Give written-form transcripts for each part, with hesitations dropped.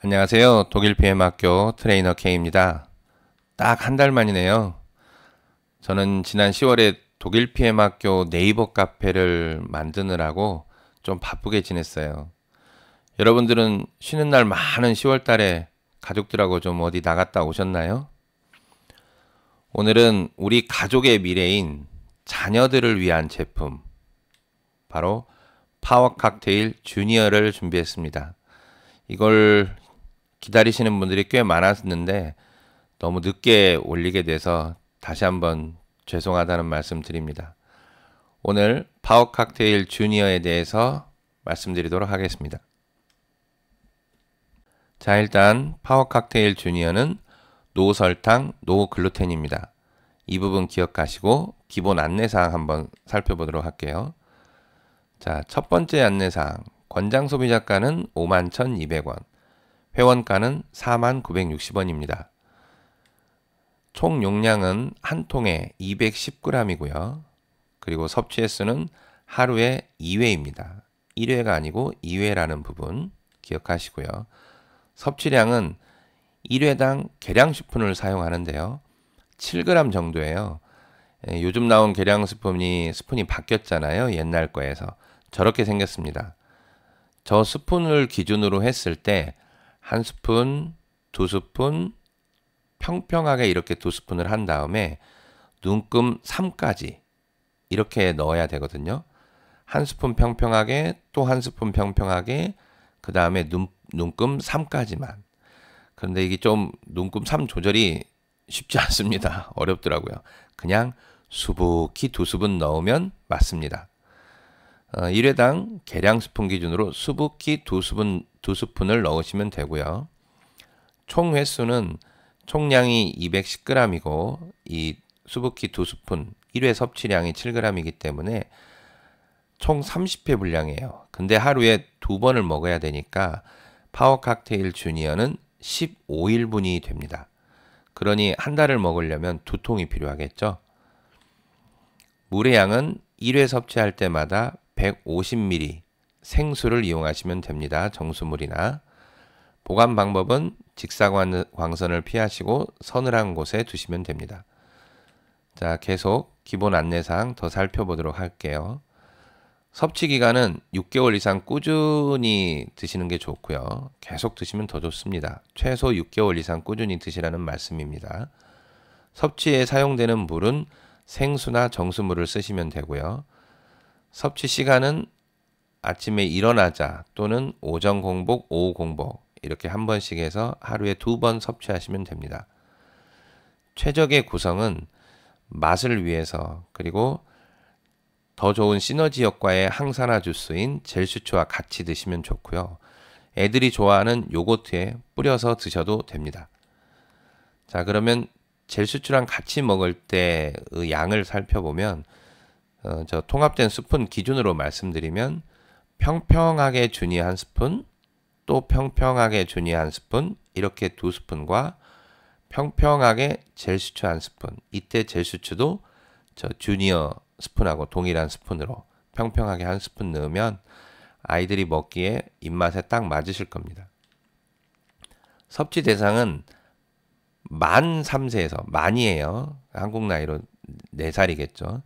안녕하세요. 독일 PM학교 트레이너 K입니다. 딱 한 달 만이네요. 저는 지난 10월에 독일 PM학교 네이버 카페를 만드느라고 좀 바쁘게 지냈어요. 여러분들은 쉬는 날 많은 10월 달에 가족들하고 좀 어디 나갔다 오셨나요? 오늘은 우리 가족의 미래인 자녀들을 위한 제품, 바로 파워 칵테일 주니어를 준비했습니다. 이걸 기다리시는 분들이 꽤 많았는데 너무 늦게 올리게 돼서 다시 한번 죄송하다는 말씀 드립니다. 오늘 파워 칵테일 주니어에 대해서 말씀드리도록 하겠습니다. 자, 일단 파워 칵테일 주니어는 노설탕, 노글루텐입니다. 이 부분 기억하시고 기본 안내사항 한번 살펴보도록 할게요. 자, 첫 번째 안내사항. 권장 소비자가는 51,200원, 회원가는 49,960원입니다. 총 용량은 한 통에 210g이고요. 그리고 섭취 횟수는 하루에 2회입니다. 1회가 아니고 2회라는 부분 기억하시고요. 섭취량은 1회당 계량 스푼을 사용하는데요. 7g 정도예요. 요즘 나온 계량 스푼이 바뀌었잖아요. 옛날 거에서. 저렇게 생겼습니다. 저 스푼을 기준으로 했을 때 한 스푼, 두 스푼, 평평하게 이렇게 두 스푼을 한 다음에 눈금 3까지 이렇게 넣어야 되거든요. 한 스푼 평평하게, 또 한 스푼 평평하게, 그 다음에 눈금 3까지만. 그런데 이게 좀 눈금 3 조절이 쉽지 않습니다. 어렵더라고요. 그냥 수북히 두 스푼 넣으면 맞습니다. 1회당 계량 스푼 기준으로 수북히 두 스푼을 넣으시면 되고요. 총 횟수는 총량이 210g이고 이 수북히 두 스푼 1회 섭취량이 7g이기 때문에 총 30회 분량이에요. 근데 하루에 두 번을 먹어야 되니까 파워 칵테일 주니어는 15일분이 됩니다. 그러니 한 달을 먹으려면 두 통이 필요하겠죠. 물의 양은 1회 섭취할 때마다 150ml 생수를 이용하시면 됩니다. 정수물이나. 보관 방법은 직사광선을 피하시고 서늘한 곳에 두시면 됩니다. 자, 계속 기본 안내사항 더 살펴보도록 할게요. 섭취 기간은 6개월 이상 꾸준히 드시는 게 좋고요. 계속 드시면 더 좋습니다. 최소 6개월 이상 꾸준히 드시라는 말씀입니다. 섭취에 사용되는 물은 생수나 정수물을 쓰시면 되고요. 섭취 시간은 아침에 일어나자 또는 오전 공복, 오후 공복 이렇게 한 번씩 해서 하루에 2번 섭취하시면 됩니다. 최적의 구성은 맛을 위해서, 그리고 더 좋은 시너지 효과의 항산화 주스인 젤슈츠와 같이 드시면 좋고요. 애들이 좋아하는 요거트에 뿌려서 드셔도 됩니다. 자, 그러면 젤슈츠랑 같이 먹을 때의 양을 살펴보면 저 통합된 스푼 기준으로 말씀드리면 평평하게 주니 한 스푼, 또 평평하게 주니 한 스푼, 이렇게 두 스푼과 평평하게 젤슈츠 한 스푼. 이때 젤슈츠도 저 주니어 스푼하고 동일한 스푼으로 평평하게 한 스푼 넣으면 아이들이 먹기에 입맛에 딱 맞으실 겁니다. 섭취 대상은 만 3세에서, 만이에요. 한국 나이로 4살이겠죠.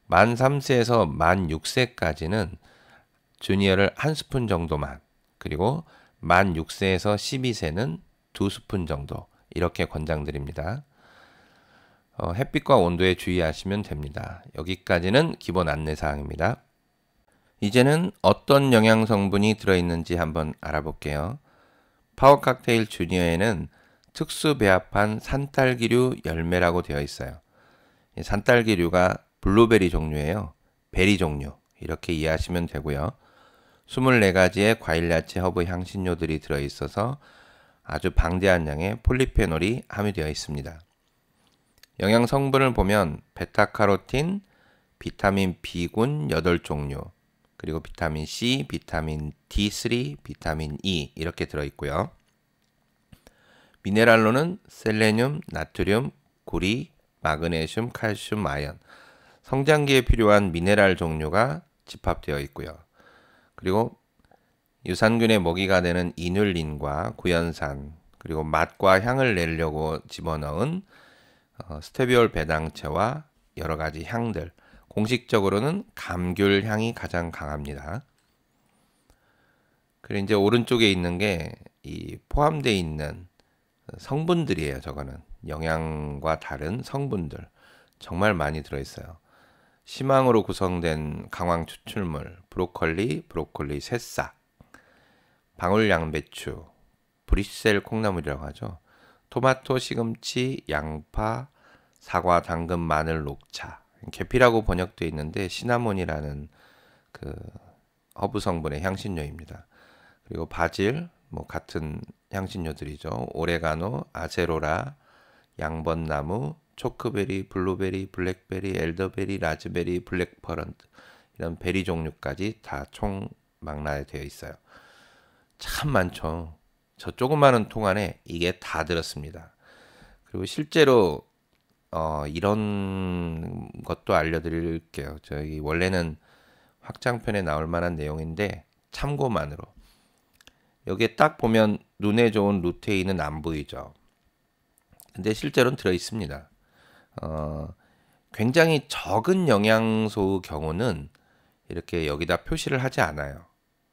만 3세에서 만 6세까지는 주니어를 한 스푼 정도만, 그리고 만 6세에서 12세는 두 스푼 정도 이렇게 권장드립니다. 햇빛과 온도에 주의하시면 됩니다. 여기까지는 기본 안내사항입니다. 이제는 어떤 영양 성분이 들어있는지 한번 알아볼게요. 파워 칵테일 주니어에는 특수 배합한 산딸기류 열매라고 되어 있어요. 산딸기류가 블루베리 종류예요. 베리 종류 이렇게 이해하시면 되고요. 24가지의 과일, 야채, 허브, 향신료들이 들어있어서 아주 방대한 양의 폴리페놀이 함유되어 있습니다. 영양 성분을 보면 베타카로틴, 비타민 B군 8종류, 그리고 비타민 C, 비타민 D3, 비타민 E 이렇게 들어있고요. 미네랄로는 셀레늄, 나트륨, 구리, 마그네슘, 칼슘, 아연, 성장기에 필요한 미네랄 종류가 집합되어 있고요. 그리고 유산균의 먹이가 되는 이눌린과 구연산, 그리고 맛과 향을 내려고 집어넣은 스테비올 배당체와 여러 가지 향들. 공식적으로는 감귤 향이 가장 강합니다. 그리고 이제 오른쪽에 있는 게 이 포함되어 있는 성분들이에요. 저거는 영양과 다른 성분들 정말 많이 들어있어요. 심황으로 구성된 강황 추출물, 브로콜리, 새싹, 방울 양배추, 브리셀 콩나물이라고 하죠. 토마토, 시금치, 양파, 사과, 당근, 마늘, 녹차. 계피라고 번역되어 있는데 시나몬이라는 그 허브 성분의 향신료입니다. 그리고 바질, 뭐 같은 향신료들이죠. 오레가노, 아세로라, 양번나무, 초크베리, 블루베리, 블랙베리, 엘더베리, 라즈베리, 블랙퍼런트 이런 베리 종류까지 다 총 망라되어 있어요. 참 많죠. 저 조그마한 통 안에 이게 다 들었습니다. 그리고 실제로 이런 것도 알려드릴게요. 저희 원래는 확장편에 나올 만한 내용인데 참고만으로 여기에 딱 보면 눈에 좋은 루테인은 안 보이죠. 근데 실제로는 들어 있습니다. 굉장히 적은 영양소의 경우는 이렇게 여기다 표시를 하지 않아요.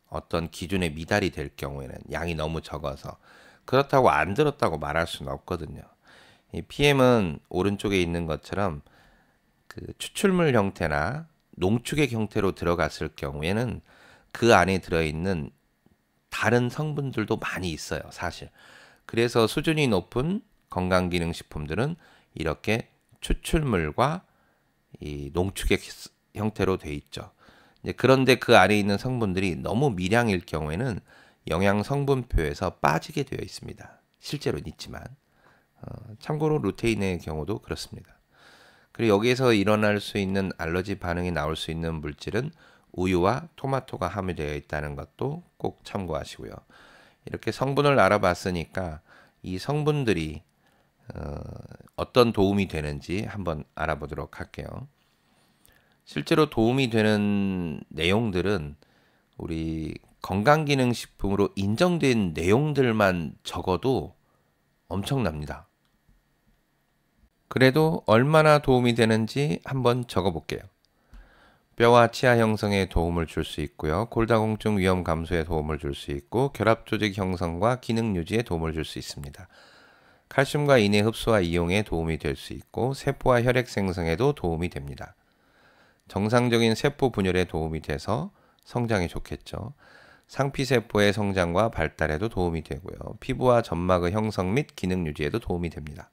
어떤 기준에 미달이 될 경우에는 양이 너무 적어서 그렇다고 안 들었다고 말할 수는 없거든요. 이 PM은 오른쪽에 있는 것처럼 그 추출물 형태나 농축액 형태로 들어갔을 경우에는 그 안에 들어있는 다른 성분들도 많이 있어요, 사실. 그래서 수준이 높은 건강기능식품들은 이렇게 추출물과 이 농축액 형태로 돼 있죠. 그런데 그 안에 있는 성분들이 너무 미량일 경우에는 영양 성분표에서 빠지게 되어 있습니다. 실제로는 있지만 참고로 루테인의 경우도 그렇습니다. 그리고 여기에서 일어날 수 있는 알러지 반응이 나올 수 있는 물질은 우유와 토마토가 함유되어 있다는 것도 꼭 참고하시고요. 이렇게 성분을 알아봤으니까 이 성분들이 어떤 도움이 되는지 한번 알아보도록 할게요. 실제로 도움이 되는 내용들은 우리 건강기능식품으로 인정된 내용들만 적어도 엄청납니다. 그래도 얼마나 도움이 되는지 한번 적어볼게요. 뼈와 치아 형성에 도움을 줄 수 있고요. 골다공증 위험 감소에 도움을 줄 수 있고 결합 조직 형성과 기능 유지에 도움을 줄 수 있습니다. 칼슘과 인의 흡수와 이용에 도움이 될 수 있고 세포와 혈액 생성에도 도움이 됩니다. 정상적인 세포 분열에 도움이 돼서 성장에 좋겠죠. 상피세포의 성장과 발달에도 도움이 되고요. 피부와 점막의 형성 및 기능 유지에도 도움이 됩니다.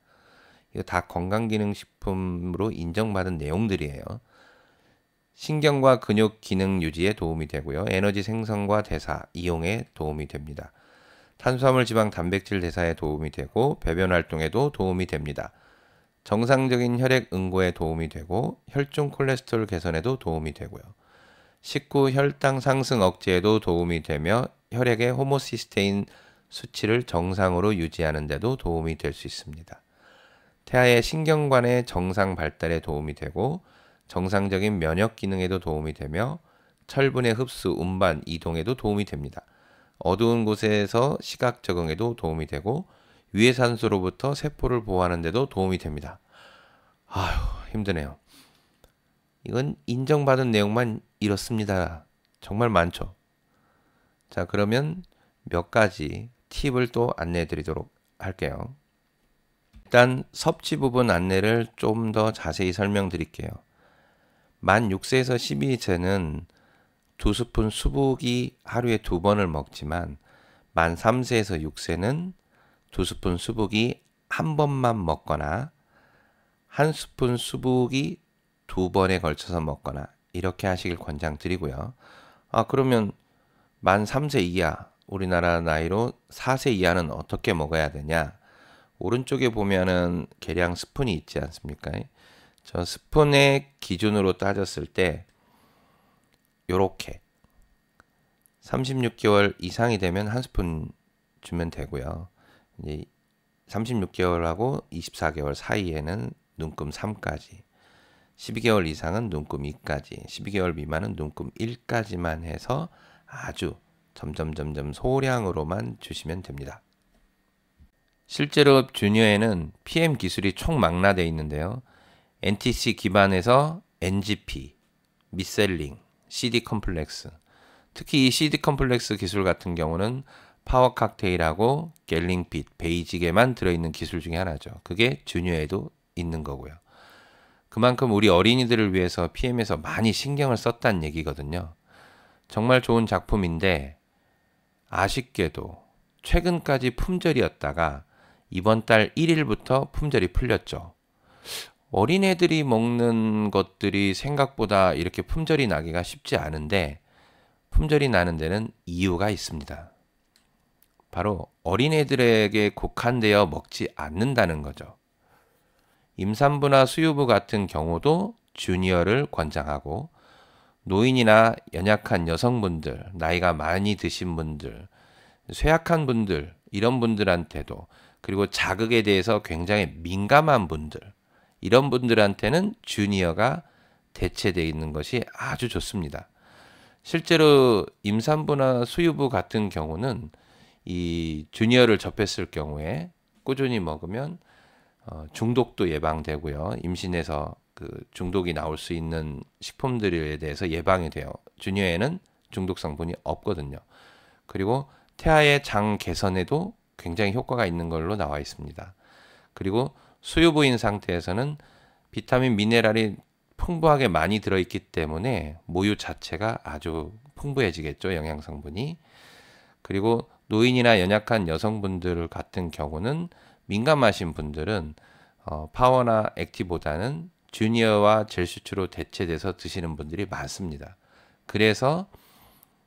이거 다 건강기능식품으로 인정받은 내용들이에요. 신경과 근육 기능 유지에 도움이 되고요. 에너지 생성과 대사, 이용에 도움이 됩니다. 탄수화물, 지방, 단백질 대사에 도움이 되고 배변 활동에도 도움이 됩니다. 정상적인 혈액 응고에 도움이 되고 혈중 콜레스테롤 개선에도 도움이 되고요. 식후 혈당 상승 억제에도 도움이 되며 혈액의 호모시스테인 수치를 정상으로 유지하는 데도 도움이 될 수 있습니다. 태아의 신경관의 정상 발달에 도움이 되고 정상적인 면역 기능에도 도움이 되며 철분의 흡수, 운반, 이동에도 도움이 됩니다. 어두운 곳에서 시각 적응에도 도움이 되고 유해산소로부터 세포를 보호하는 데도 도움이 됩니다. 아휴, 힘드네요. 이건 인정받은 내용만 이렇습니다. 정말 많죠. 자, 그러면 몇 가지 팁을 또 안내해 드리도록 할게요. 일단 섭취 부분 안내를 좀 더 자세히 설명드릴게요. 만 6세에서 12세는 2스푼 수북이 하루에 2번을 먹지만 만 3세에서 6세는 2스푼 수북이 한 번만 먹거나 1스푼 수북이 2번에 걸쳐서 먹거나 이렇게 하시길 권장드리고요. 그러면 만 3세 이하, 우리나라 나이로 4세 이하는 어떻게 먹어야 되냐? 오른쪽에 보면은 계량 스푼이 있지 않습니까? 저 스푼의 기준으로 따졌을 때 요렇게 36개월 이상이 되면 한 스푼 주면 되고요. 이제 36개월하고 24개월 사이에는 눈금 3까지, 12개월 이상은 눈금 2까지, 12개월 미만은 눈금 1까지만 해서 아주 점점 소량으로만 주시면 됩니다. 실제로 주니어에는 PM 기술이 총망라되어 있는데요. NTC 기반에서 NGP, 미셀링, CD 컴플렉스, 특히 이 CD 컴플렉스 기술 같은 경우는 파워 칵테일하고 갤링빛, 베이직에만 들어있는 기술 중에 하나죠. 그게 주니어에도 있는 거고요. 그만큼 우리 어린이들을 위해서 PM에서 많이 신경을 썼다는 얘기거든요. 정말 좋은 작품인데 아쉽게도 최근까지 품절이었다가 이번 달 1일부터 품절이 풀렸죠. 어린애들이 먹는 것들이 생각보다 이렇게 품절이 나기가 쉽지 않은데 품절이 나는 데는 이유가 있습니다. 바로 어린애들에게 국한되어 먹지 않는다는 거죠. 임산부나 수유부 같은 경우도 주니어를 권장하고 노인이나 연약한 여성분들, 나이가 많이 드신 분들, 쇠약한 분들, 이런 분들한테도, 그리고 자극에 대해서 굉장히 민감한 분들, 이런 분들한테는 주니어가 대체되어 있는 것이 아주 좋습니다. 실제로 임산부나 수유부 같은 경우는 이 주니어를 접했을 경우에 꾸준히 먹으면 중독도 예방되고요. 임신에서 그 중독이 나올 수 있는 식품들에 대해서 예방이 돼요. 주니어에는 중독 성분이 없거든요. 그리고 태아의 장 개선에도 굉장히 효과가 있는 걸로 나와 있습니다. 그리고 수유부인 상태에서는 비타민, 미네랄이 풍부하게 많이 들어있기 때문에 모유 자체가 아주 풍부해지겠죠. 영양 성분이. 그리고 노인이나 연약한 여성분들 같은 경우는 민감하신 분들은 파워나 액티보다는 주니어와 젤슈츠로 대체돼서 드시는 분들이 많습니다. 그래서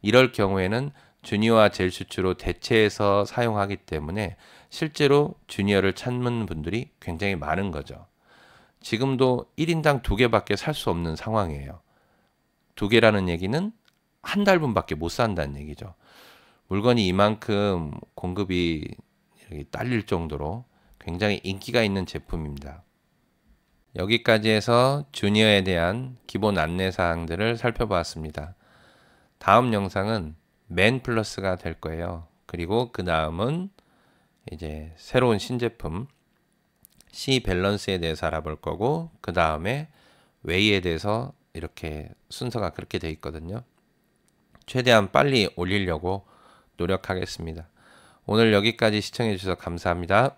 이럴 경우에는 주니어와 젤슈츠로 대체해서 사용하기 때문에 실제로 주니어를 찾는 분들이 굉장히 많은 거죠. 지금도 1인당 2개밖에 살 수 없는 상황이에요. 2개라는 얘기는 한 달분밖에 못 산다는 얘기죠. 물건이 이만큼 공급이 딸릴 정도로 굉장히 인기가 있는 제품입니다. 여기까지 해서 주니어에 대한 기본 안내사항들을 살펴보았습니다. 다음 영상은 맨 플러스가 될 거예요. 그리고 그 다음은 이제 새로운 신제품 C 밸런스에 대해서 알아볼 거고, 그 다음에 웨이에 대해서 이렇게 순서가 그렇게 돼 있거든요. 최대한 빨리 올리려고 노력하겠습니다. 오늘 여기까지 시청해 주셔서 감사합니다.